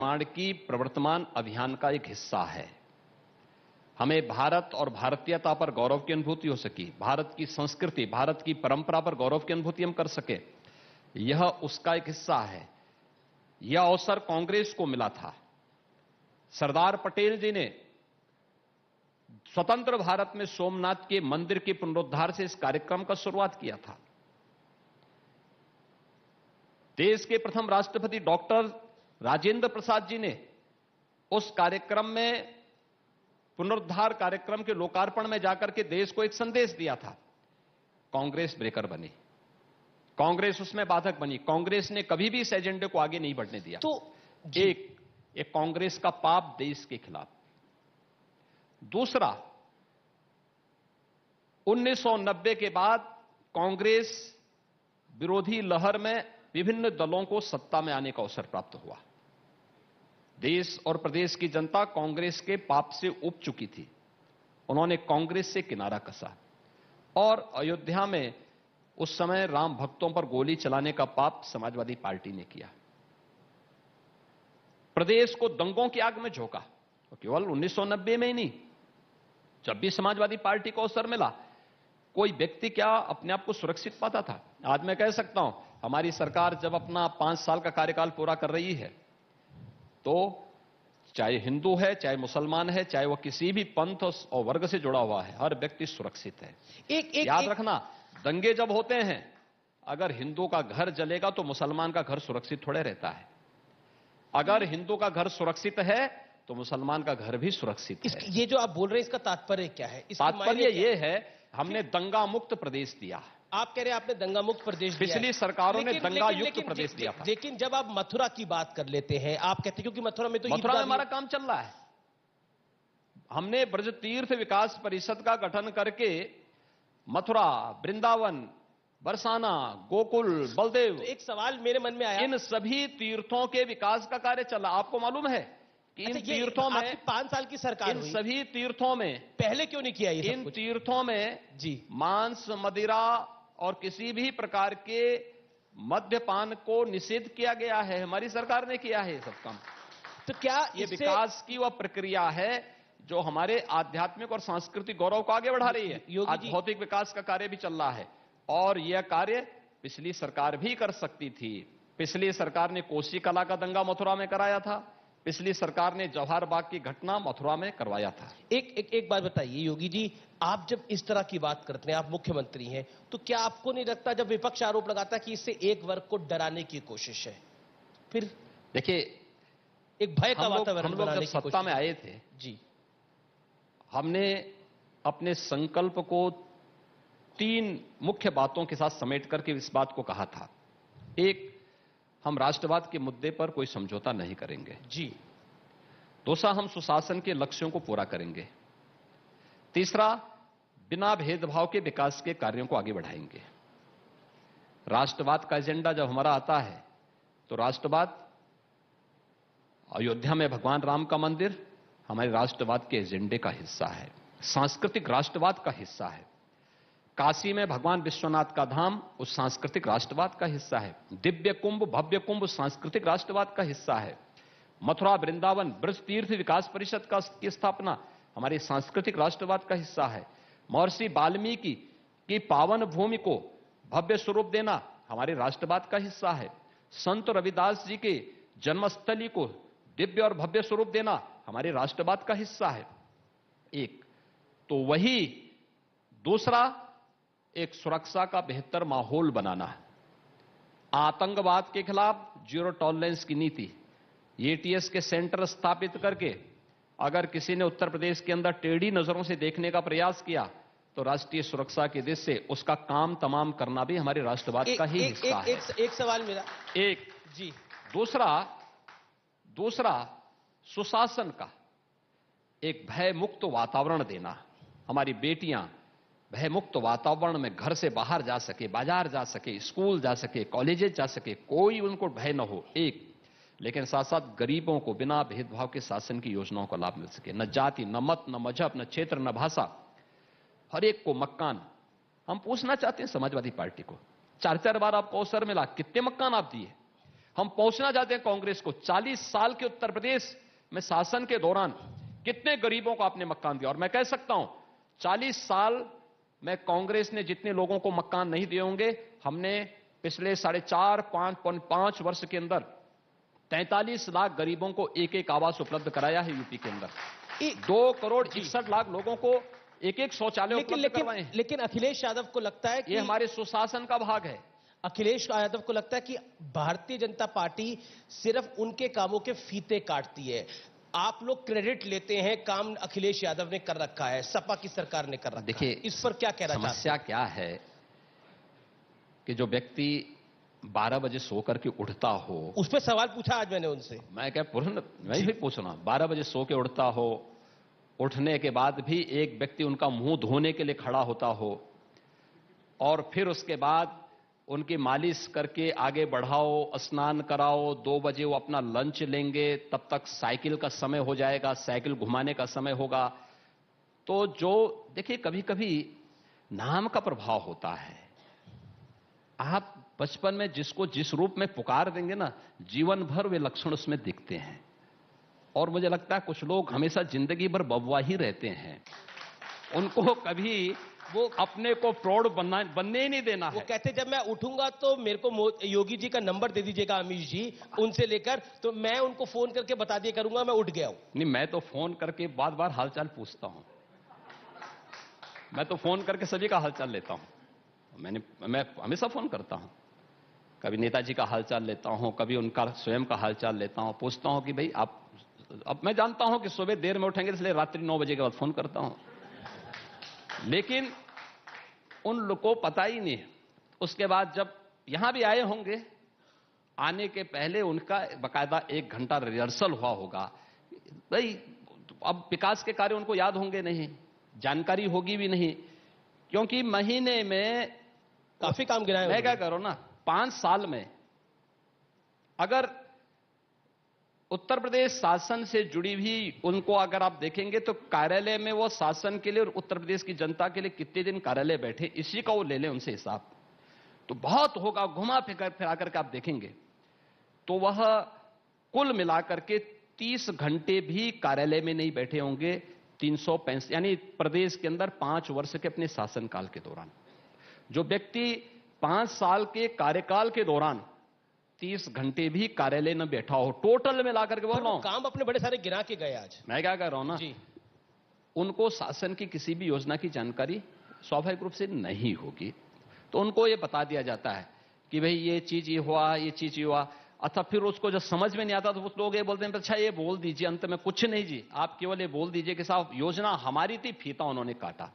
निर्माण की प्रवर्तमान अभियान का एक हिस्सा है। हमें भारत और भारतीयता पर गौरव की अनुभूति हो सकी, भारत की संस्कृति, भारत की परंपरा पर गौरव की अनुभूति हम कर सके, यह उसका एक हिस्सा है। यह अवसर कांग्रेस को मिला था। सरदार पटेल जी ने स्वतंत्र भारत में सोमनाथ के मंदिर के पुनरुद्धार से इस कार्यक्रम का शुरुआत किया था। देश के प्रथम राष्ट्रपति डॉक्टर राजेंद्र प्रसाद जी ने उस कार्यक्रम में पुनरुद्धार कार्यक्रम के लोकार्पण में जाकर के देश को एक संदेश दिया था। कांग्रेस ब्रेकर बनी, कांग्रेस उसमें बाधक बनी। कांग्रेस ने कभी भी इस एजेंडे को आगे नहीं बढ़ने दिया। तो एक कांग्रेस का पाप देश के खिलाफ। दूसरा, 1990 के बाद कांग्रेस विरोधी लहर में विभिन्न दलों को सत्ता में आने का अवसर प्राप्त हुआ। देश और प्रदेश की जनता कांग्रेस के पाप से उब चुकी थी। उन्होंने कांग्रेस से किनारा कसा और अयोध्या में उस समय राम भक्तों पर गोली चलाने का पाप समाजवादी पार्टी ने किया। प्रदेश को दंगों की आग में झोंका। तो केवल 1990 में ही नहीं, जब भी समाजवादी पार्टी को अवसर मिला, कोई व्यक्ति क्या अपने आप को सुरक्षित पाता था? आज मैं कह सकता हूं, हमारी सरकार जब अपना 5 साल का कार्यकाल पूरा कर रही है, तो चाहे हिंदू है, चाहे मुसलमान है, चाहे वह किसी भी पंथ और वर्ग से जुड़ा हुआ है, हर व्यक्ति सुरक्षित है। याद रखना, दंगे जब होते हैं, अगर हिंदू का घर जलेगा तो मुसलमान का घर सुरक्षित थोड़े रहता है। अगर हिंदू का घर सुरक्षित है तो मुसलमान का घर भी सुरक्षित है। ये जो आप बोल रहे हैं, इसका तात्पर्य क्या है? तात्पर्य ये है, हमने दंगा मुक्त प्रदेश दिया। आप कह रहे हैं आपने दंगा मुक्त प्रदेश दिया। पिछली सरकारों ने दंगा युक्त प्रदेश दिया था। लेकिन जब आप मथुरा की बात कर लेते हैं, आप कहते हैं क्योंकि मथुरा में तो मथुरा में हमारा काम चल रहा है। हमने ब्रज तीर्थ विकास परिषद का गठन करके मथुरा, वृंदावन, बरसाना, गोकुल, बलदेव, तो एक सवाल मेरे मन में आया, इन सभी तीर्थों के विकास का कार्य चला। आपको मालूम है कि इन तीर्थों में 5 साल की सरकार, इन सभी तीर्थों में पहले क्यों नहीं किया ये सब इन कुछ? तीर्थों में जी मांस, मदिरा और किसी भी प्रकार के मद्यपान को निषेध किया गया है। हमारी सरकार ने किया है ये सब काम। तो क्या ये विकास की वह प्रक्रिया है जो हमारे आध्यात्मिक और सांस्कृतिक गौरव को आगे बढ़ा रही है। आज भौतिक विकास का कार्य भी चल रहा है और यह कार्य पिछली सरकार भी कर सकती थी। पिछली सरकार ने कोसी कला का दंगा मथुरा में कराया था। पिछली सरकार ने जवाहर बाग की घटना मथुरा में करवाया था। एक बात बताइए योगी जी, आप जब इस तरह की बात करते हैं, आप मुख्यमंत्री हैं, तो क्या आपको नहीं लगता जब विपक्ष आरोप लगाता है कि इससे एक वर्ग को डराने की कोशिश है, फिर देखिए एक भय का वातावरण हम लोग जब सत्ता में आए थे जी, हमने अपने संकल्प को 3 मुख्य बातों के साथ समेट करके इस बात को कहा था। एक, हम राष्ट्रवाद के मुद्दे पर कोई समझौता नहीं करेंगे जी। दूसरा, हम सुशासन के लक्ष्यों को पूरा करेंगे। तीसरा, बिना भेदभाव के विकास के कार्यों को आगे बढ़ाएंगे। राष्ट्रवाद का एजेंडा जब हमारा आता है तो राष्ट्रवाद, अयोध्या में भगवान राम का मंदिर हमारे राष्ट्रवाद के एजेंडे का हिस्सा है, सांस्कृतिक राष्ट्रवाद का हिस्सा है। काशी में भगवान विश्वनाथ का धाम उस सांस्कृतिक राष्ट्रवाद का हिस्सा है। दिव्य कुंभ, भव्य कुंभ सांस्कृतिक राष्ट्रवाद का हिस्सा है। मथुरा, वृंदावन, ब्रज तीर्थ विकास परिषद की स्थापना हमारे सांस्कृतिक राष्ट्रवाद का हिस्सा है। महर्षि वाल्मीकि की पावन भूमि को भव्य स्वरूप देना हमारे राष्ट्रवाद का हिस्सा है। संत रविदास जी के जन्मस्थली को दिव्य और भव्य स्वरूप देना हमारे राष्ट्रवाद का हिस्सा है। एक तो वही, दूसरा, एक सुरक्षा का बेहतर माहौल बनाना है। आतंकवाद के खिलाफ जीरो टॉलरेंस की नीति, एटीएस के सेंटर स्थापित करके अगर किसी ने उत्तर प्रदेश के अंदर टेढ़ी नजरों से देखने का प्रयास किया तो राष्ट्रीय सुरक्षा की दृष्टि से उसका काम तमाम करना भी हमारे राष्ट्रवाद का ही हिस्सा है। एक सवाल मेरा, एक जी। दूसरा सुशासन का एक भय मुक्त वातावरण देना। हमारी बेटियां भय मुक्त वातावरण में घर से बाहर जा सके, बाजार जा सके, स्कूल जा सके, कॉलेजेस जा सके, कोई उनको भय न हो। एक, लेकिन साथ साथ गरीबों को बिना भेदभाव के शासन की योजनाओं का लाभ मिल सके। न जाति, न मत, न मजहब, न क्षेत्र, न भाषा, हर एक को मकान। हम पूछना चाहते हैं समाजवादी पार्टी को, 4 बार आपको अवसर मिला, कितने मकान आप दिए? हम पहुंचना चाहते हैं कांग्रेस को। 40 साल के उत्तर प्रदेश में शासन के दौरान कितने गरीबों को आपने मकान दिया, और मैं कह सकता हूं 40 साल में कांग्रेस ने जितने लोगों को मकान नहीं दिए होंगे, हमने पिछले 4.5 वर्ष के अंदर 43 लाख गरीबों को एक एक आवास उपलब्ध कराया है यूपी के अंदर। 2 करोड़ 61 लाख लोगों को एक एक शौचालय उपलब्ध करवाए हैं। लेकिन अखिलेश यादव को लगता है कि ये हमारे सुशासन का भाग है। अखिलेश यादव को लगता है कि भारतीय जनता पार्टी सिर्फ उनके कामों के फीते काटती है। आप लोग क्रेडिट लेते हैं, काम अखिलेश यादव ने कर रखा है, सपा की सरकार ने कर रखा है। देखिए, इस पर क्या कहना चाहते हैं? समस्या क्या है कि जो व्यक्ति 12 बजे सो करके उठता हो, उस पर सवाल पूछा आज मैंने उनसे। मैं भी पूछना, 12 बजे सो के उठता हो, उठने के बाद भी एक व्यक्ति उनका मुंह धोने के लिए खड़ा होता हो, और फिर उसके बाद उनकी मालिश करके आगे बढ़ाओ, स्नान कराओ, 2 बजे वो अपना लंच लेंगे, तब तक साइकिल का समय हो जाएगा, साइकिल घुमाने का समय होगा। तो जो देखिए, कभी कभी नाम का प्रभाव होता है। आप बचपन में जिसको जिस रूप में पुकार देंगे ना, जीवन भर वे लक्षण उसमें दिखते हैं। और मुझे लगता है कुछ लोग हमेशा जिंदगी भर बबुआ ही रहते हैं, उनको कभी वो अपने को प्रौढ़ बनने ही नहीं देना है। वो कहते जब मैं उठूंगा तो मेरे को योगी जी का नंबर दे दीजिएगा, अमीश जी, उनसे लेकर, तो मैं उनको फोन करके बता दिया करूंगा मैं उठ गया हूं। नहीं, मैं तो फोन करके बार बार हालचाल पूछता हूं। मैं तो फोन करके सभी का हालचाल लेता हूं। मैं हमेशा फोन करता हूं। कभी नेताजी का हालचाल लेता हूं, कभी उनका स्वयं का हालचाल लेता हूं, पूछता हूं कि भाई आप, अब मैं जानता हूं कि सुबह देर में उठेंगे, इसलिए रात्रि 9 बजे के बाद फोन करता हूं। लेकिन उन लोगों को पता ही नहीं। उसके बाद जब यहां भी आए होंगे, आने के पहले उनका बकायदा 1 घंटा रिहर्सल हुआ होगा। भाई, अब विकास के कार्य उनको याद होंगे नहीं, जानकारी होगी भी नहीं, क्योंकि महीने में काफी काम गिराए। मैं क्या करूं ना, 5 साल में अगर उत्तर प्रदेश शासन से जुड़ी हुई उनको अगर आप देखेंगे तो कार्यालय में वो शासन के लिए और उत्तर प्रदेश की जनता के लिए कितने दिन कार्यालय बैठे, इसी का वो ले लें उनसे हिसाब, तो बहुत होगा। घुमा फिरा करके आप देखेंगे तो वह कुल मिलाकर के 30 घंटे भी कार्यालय में नहीं बैठे होंगे। 365, यानी प्रदेश के अंदर 5 वर्ष के अपने शासनकाल के दौरान जो व्यक्ति 5 साल के कार्यकाल के दौरान 30 घंटे भी कार्यालय में बैठा हो, टोटल में लाकर के बोल रहा हूं, काम अपने बड़े सारे गिरा के गए। आज मैं क्या कह रहा हूं ना जी, उनको शासन की किसी भी योजना की जानकारी स्वाभाविक रूप से नहीं होगी, तो उनको ये बता दिया जाता है कि भाई ये चीज ये हुआ, ये चीज ये हुआ। अच्छा, फिर उसको जब समझ में नहीं आता तो लोग ये बोलते हैं अच्छा ये बोल दीजिए, अंत में कुछ नहीं जी, आप केवल ये बोल दीजिए कि साहब योजना हमारी थी, फीता उन्होंने काटा।